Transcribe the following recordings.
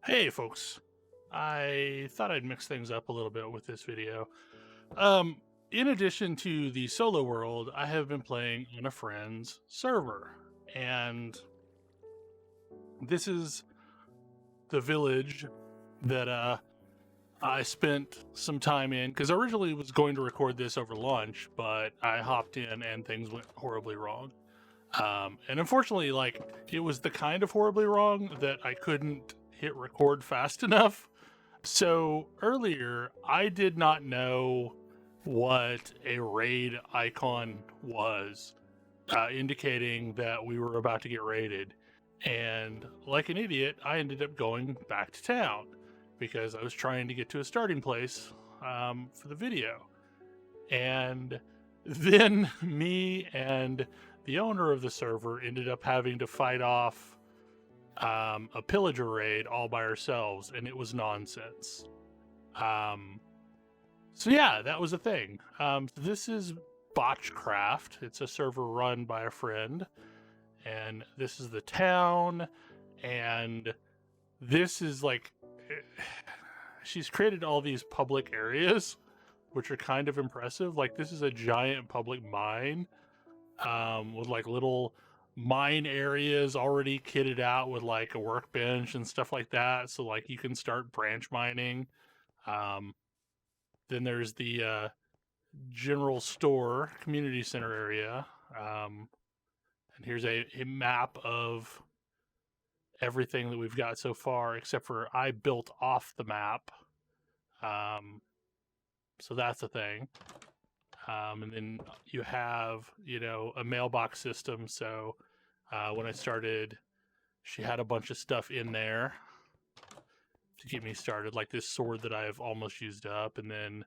Hey folks, I thought I'd mix things up a little bit with this video. Um, in addition to the solo world, I have been playing on a friend's server, and this is the village that I spent some time in because I originally was going to record this over lunch, but I hopped in and things went horribly wrong. And unfortunately, like it was the kind of horribly wrong that I couldn't hit record fast enough. So earlier, I did not know what a raid icon was, indicating that we were about to get raided. And like an idiot, I ended up going back to town because I was trying to get to a starting place for the video. And then me and the owner of the server ended up having to fight off a pillager raid all by ourselves, and it was nonsense. Um, so yeah, that was a thing. This is BotchCraft. It's a server run by a friend, and this is the town, and this is like she's created all these public areas, which are kind of impressive. Like this is a giant public mine with like little mine areas already kitted out with like a workbench and stuff like that. So like you can start branch mining. Um, then there's the general store community center area. And here's a map of everything that we've got so far, except for I built off the map. Um, so that's a thing. And then you have, a mailbox system. So when I started, she had a bunch of stuff in there to get me started, like this sword that I've almost used up, and then,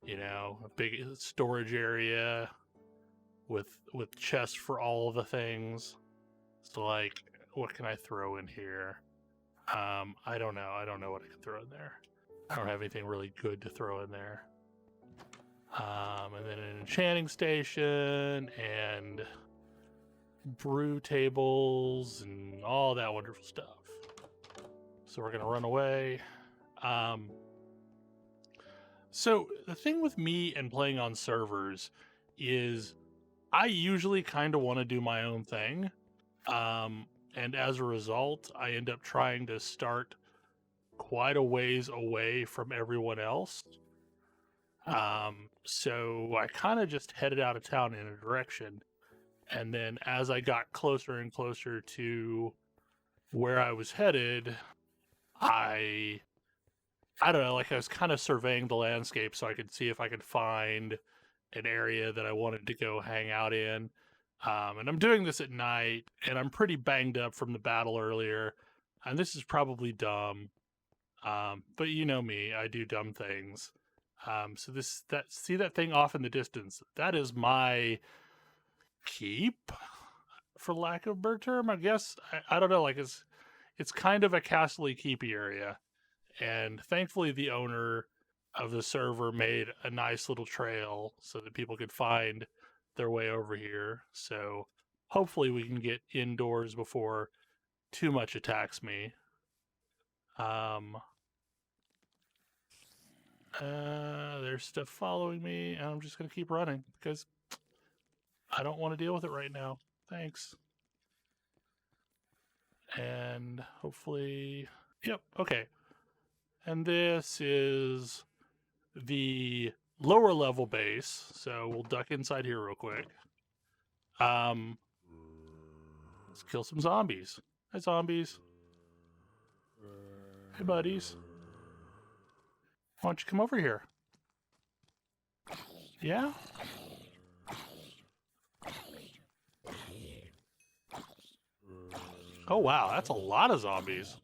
a big storage area with chests for all of the things. So like, what can I throw in here? I don't know. I don't know what I can throw in there. I don't have anything really good to throw in there. And then an enchanting station and brew tables and all that wonderful stuff. So we're gonna run away. So the thing with me and playing on servers is I usually kind of want to do my own thing. And as a result, I end up trying to start quite a ways away from everyone else. So I kind of just headed out of town in a direction. And then as I got closer and closer to where I was headed, I don't know, like I was kind of surveying the landscape so I could see if I could find an area that I wanted to go hang out in. And I'm doing this at night, and I'm pretty banged up from the battle earlier. And this is probably dumb, but you know me, I do dumb things. So see that thing off in the distance? That is my keep, for lack of a better term, I guess. I don't know. Like it's kind of a castle-y keepy area, and thankfully the owner of the server made a nice little trail so that people could find their way over here. So hopefully we can get indoors before too much attacks me. There's stuff following me, and I'm just gonna keep running because I don't want to deal with it right now. Thanks. And hopefully, yep, okay. And this is the lower level base, so we'll duck inside here real quick. Let's kill some zombies. Hi, zombies. Hey, buddies. Why don't you come over here? Yeah? Oh, wow, that's a lot of zombies.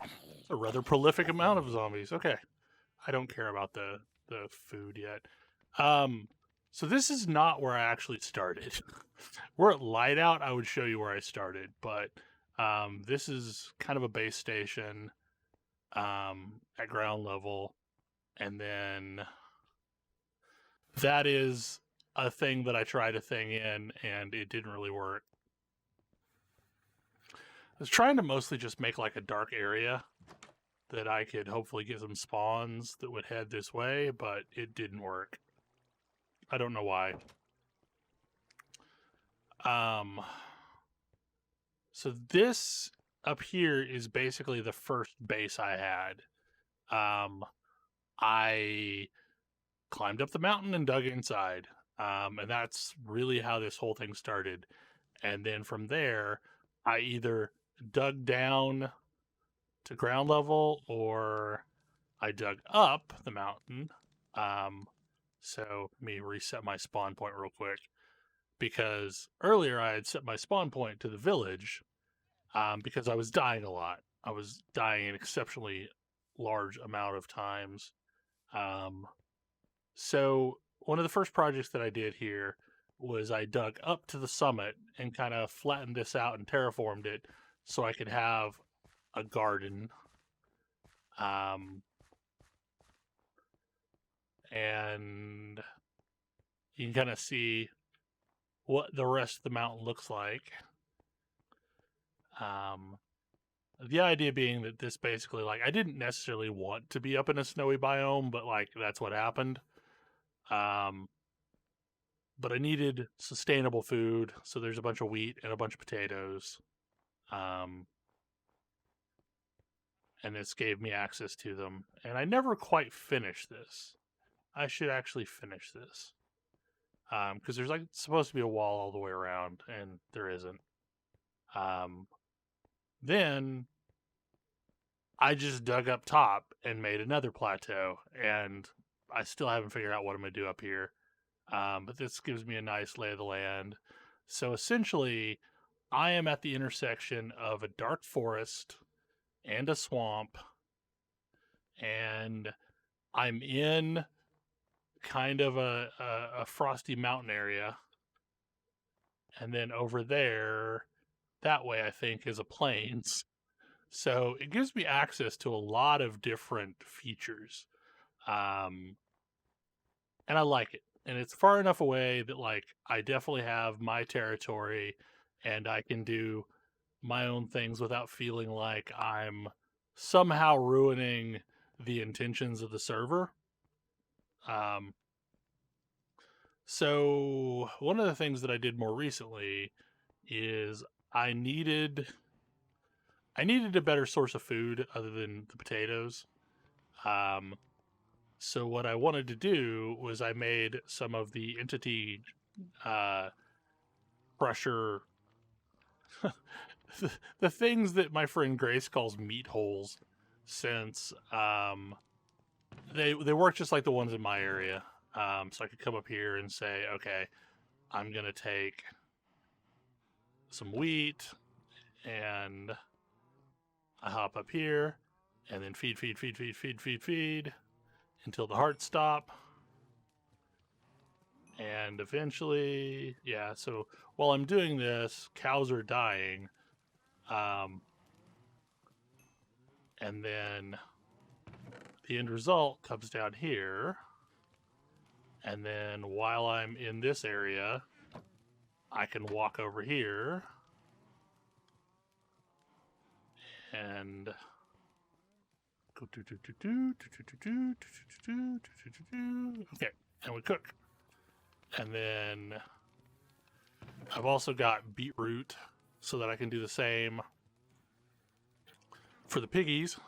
It's a rather prolific amount of zombies. Okay. I don't care about the food yet. So this is not where I actually started. We're at Lightout. I would show you where I started, but this is kind of a base station at ground level, and then that is a thing that I tried a thing in, and it didn't really work. was trying to mostly just make like a dark area that I could hopefully get some spawns that would head this way, but it didn't work. I don't know why. So this up here is basically the first base I had. I climbed up the mountain and dug inside. And that's really how this whole thing started. And then from there, I either dug down to ground level or I dug up the mountain. So let me reset my spawn point real quick, because earlier I had set my spawn point to the village because I was dying a lot. I was dying an exceptionally large amount of times. So one of the first projects that I did here was I dug up to the summit and kind of flattened this out and terraformed it so I could have a garden. And you can kind of see what the rest of the mountain looks like. The idea being that this basically, like, I didn't necessarily want to be up in a snowy biome, but like that's what happened. But I needed sustainable food, so there's a bunch of wheat and a bunch of potatoes. And this gave me access to them. And I never quite finished this. I should actually finish this. Because there's like supposed to be a wall all the way around, and there isn't. Then I just dug up top and made another plateau, and I still haven't figured out what I'm going to do up here. But this gives me a nice lay of the land. So essentially, I am at the intersection of a dark forest and a swamp, and I'm in kind of a frosty mountain area. And then over there, that way, I think, is a plains. So it gives me access to a lot of different features. And I like it. And it's far enough away that, like, I definitely have my territory and I can do my own things without feeling like I'm somehow ruining the intentions of the server. So one of the things that I did more recently is I needed a better source of food other than the potatoes. So what I wanted to do was I made some of the entity pressure, the things that my friend Grace calls meat holes, since they work just like the ones in my area. So I could come up here and say, okay, I'm gonna take some wheat and I hop up here and then feed until the hearts stop. And eventually, yeah, so while I'm doing this, cows are dying. And then the end result comes down here. And then while I'm in this area, I can walk over here and go okay, and we cook. And then I've also got beetroot so that I can do the same for the piggies.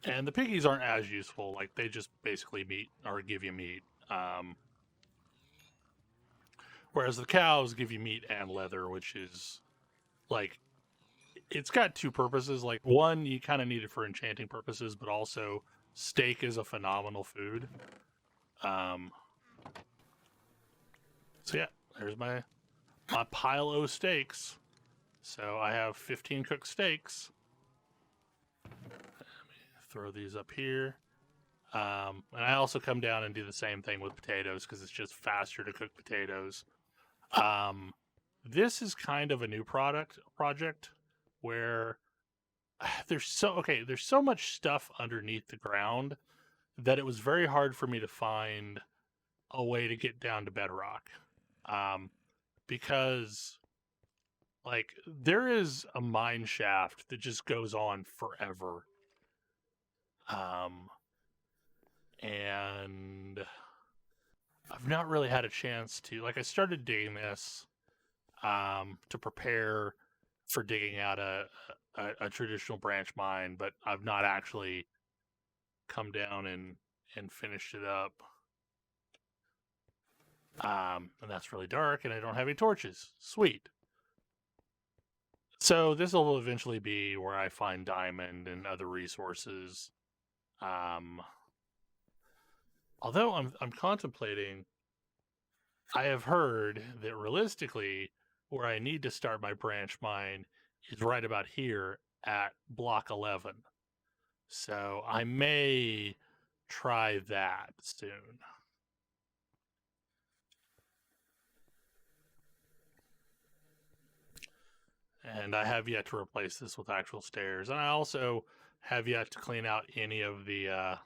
And the piggies aren't as useful, like they just basically meat or give you meat. Whereas the cows give you meat and leather, which is like, it's got two purposes. Like, one, you kind of need it for enchanting purposes, but also steak is a phenomenal food. So yeah, there's my pile of steaks. So I have 15 cooked steaks. Let me throw these up here. And I also come down and do the same thing with potatoes because it's just faster to cook potatoes. This is kind of a new project where there's so much stuff underneath the ground that it was very hard for me to find a way to get down to bedrock. Because Like, there is a mine shaft that just goes on forever. Um, and I've not really had a chance to, like, I started digging this to prepare for digging out a traditional branch mine, but I've not actually come down and finished it up. And that's really dark, and I don't have any torches. Sweet. So this will eventually be where I find diamond and other resources. Although I'm contemplating, I have heard that realistically, where I need to start my branch mine is right about here at block 11. So I may try that soon. And I have yet to replace this with actual stairs. And I also have yet to clean out any of the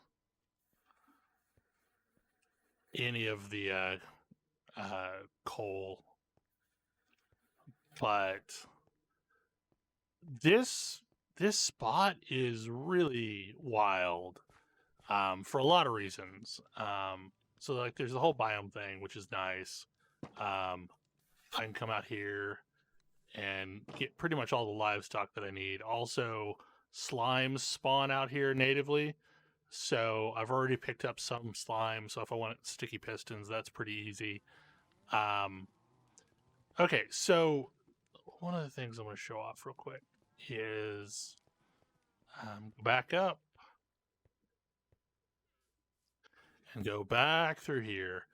coal. But this spot is really wild for a lot of reasons. So like there's the whole biome thing, which is nice. I can come out here and get pretty much all the livestock that I need. Also, slimes spawn out here natively. So I've already picked up some slime. So if I want sticky pistons, that's pretty easy. Okay, so one of the things I'm going to show off real quick is back up and go back through here.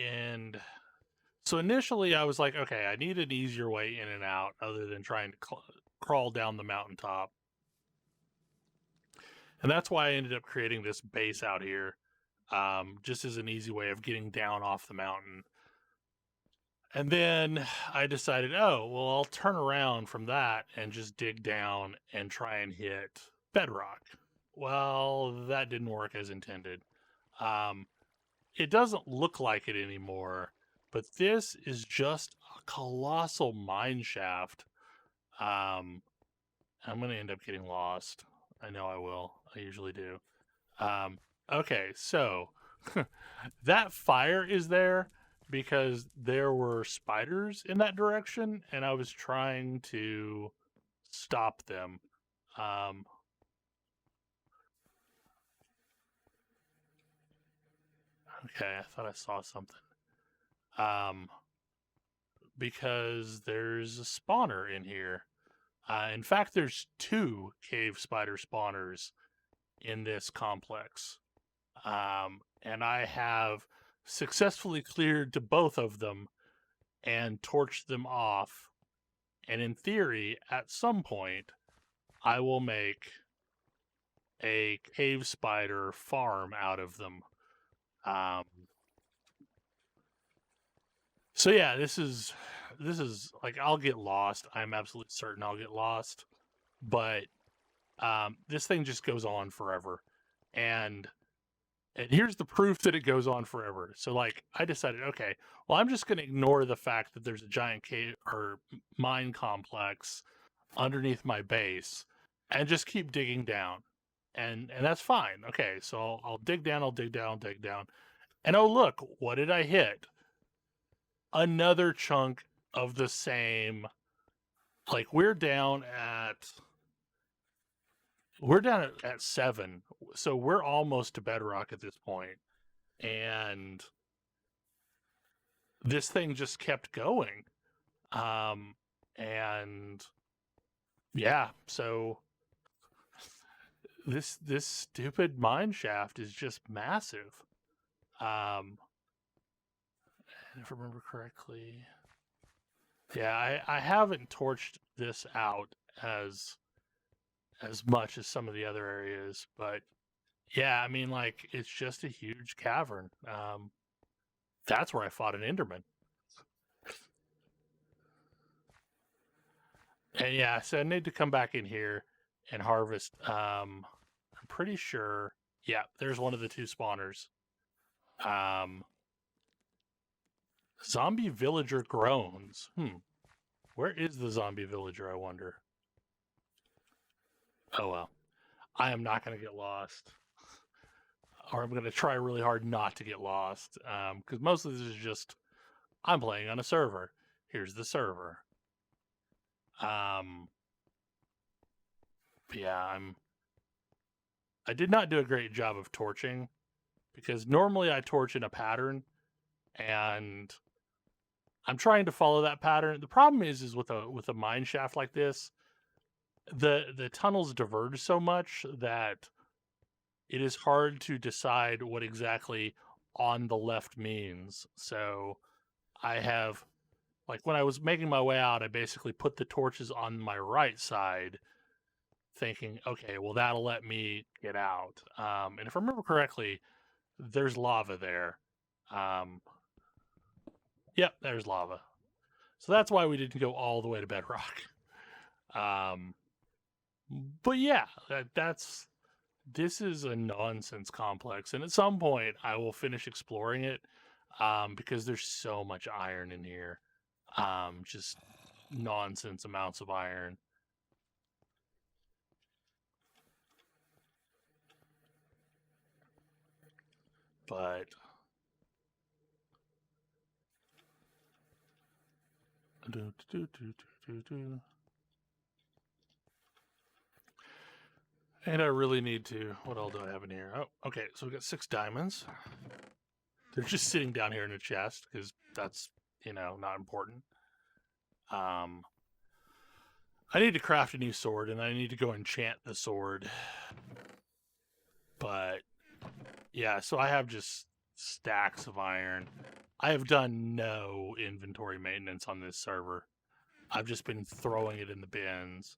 And so initially I was like, okay, I need an easier way in and out other than trying to crawl down the mountaintop. And that's why I ended up creating this base out here, just as an easy way of getting down off the mountain. And then I decided, oh, well, I'll turn around from that and just dig down and try and hit bedrock. Well, that didn't work as intended. It doesn't look like it anymore, but this is just a colossal mine shaft. I'm going to end up getting lost. I know I will. I usually do. Okay, so that fire is there because there were spiders in that direction, and I was trying to stop them. Okay, I thought I saw something. Because there's a spawner in here. In fact, there's 2 cave spider spawners in this complex. And I have successfully cleared to both of them and torched them off. And in theory, at some point, I will make a cave spider farm out of them. So yeah, this is like I'll get lost. I'm absolutely certain I'll get lost. But this thing just goes on forever. And here's the proof that it goes on forever. So like I decided, okay, well I'm just going to ignore the fact that there's a giant cave or mine complex underneath my base and just keep digging down. And that's fine. Okay, so I'll dig down, I'll dig down, I'll dig down. And oh look, what did I hit? Another chunk of the same. Like we're down at 7, so we're almost to bedrock at this point, and this thing just kept going. And yeah, so this stupid mine shaft is just massive. If I remember correctly, yeah, I haven't torched this out as much as some of the other areas, but yeah, I mean, like it's just a huge cavern. That's where I fought an Enderman. And yeah, so I need to come back in here and harvest. I'm pretty sure. Yeah, there's one of the 2 spawners. Zombie villager groans. Where is the zombie villager, I wonder? Oh well. I am not going to get lost. Or I'm going to try really hard not to get lost. Because most of this is just, I'm playing on a server. Here's the server. Yeah, I did not do a great job of torching. Because normally I torch in a pattern. And I'm trying to follow that pattern. The problem is with a mine shaft like this, the tunnels diverge so much that it is hard to decide what exactly on the left means. So I have, like, when I was making my way out, I basically put the torches on my right side, thinking, okay, well, that'll let me get out. And if I remember correctly, there's lava there. Yep, there's lava. So that's why we didn't go all the way to bedrock. But yeah, this is a nonsense complex, and at some point I will finish exploring it because there's so much iron in here, just nonsense amounts of iron. But and I really need to. What all do I have in here? Oh, okay. So we got 6 diamonds. They're just sitting down here in a chest because that's, not important. I need to craft a new sword, and I need to go enchant the sword. But yeah, so I have just stacks of iron. I have done no inventory maintenance on this server. I've just been throwing it in the bins.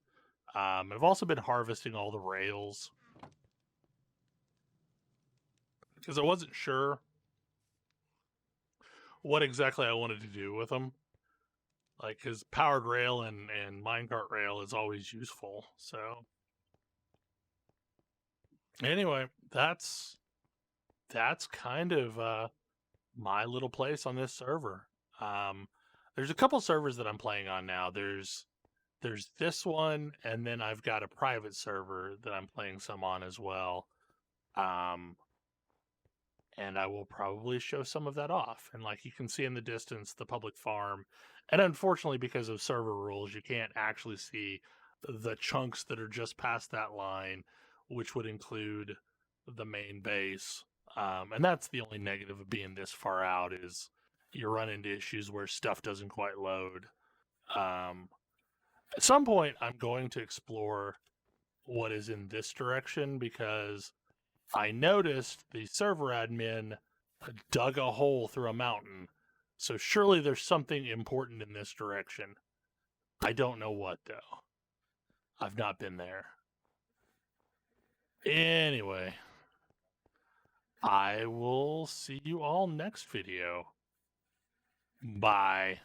I've also been harvesting all the rails because I wasn't sure what exactly I wanted to do with them. Like, because powered rail and minecart rail is always useful. So anyway, that's kind of my little place on this server. There's a couple servers that I'm playing on now. There's this one, and then I've got a private server that I'm playing some on as well. And I will probably show some of that off. And like you can see in the distance, the public farm. And unfortunately, because of server rules, you can't actually see the chunks that are just past that line, which would include the main base. And that's the only negative of being this far out is you run into issues where stuff doesn't quite load. At some point, I'm going to explore what is in this direction because I noticed the server admin dug a hole through a mountain. So surely there's something important in this direction. I don't know what, though. I've not been there. Anyway, I will see you all next video. Bye.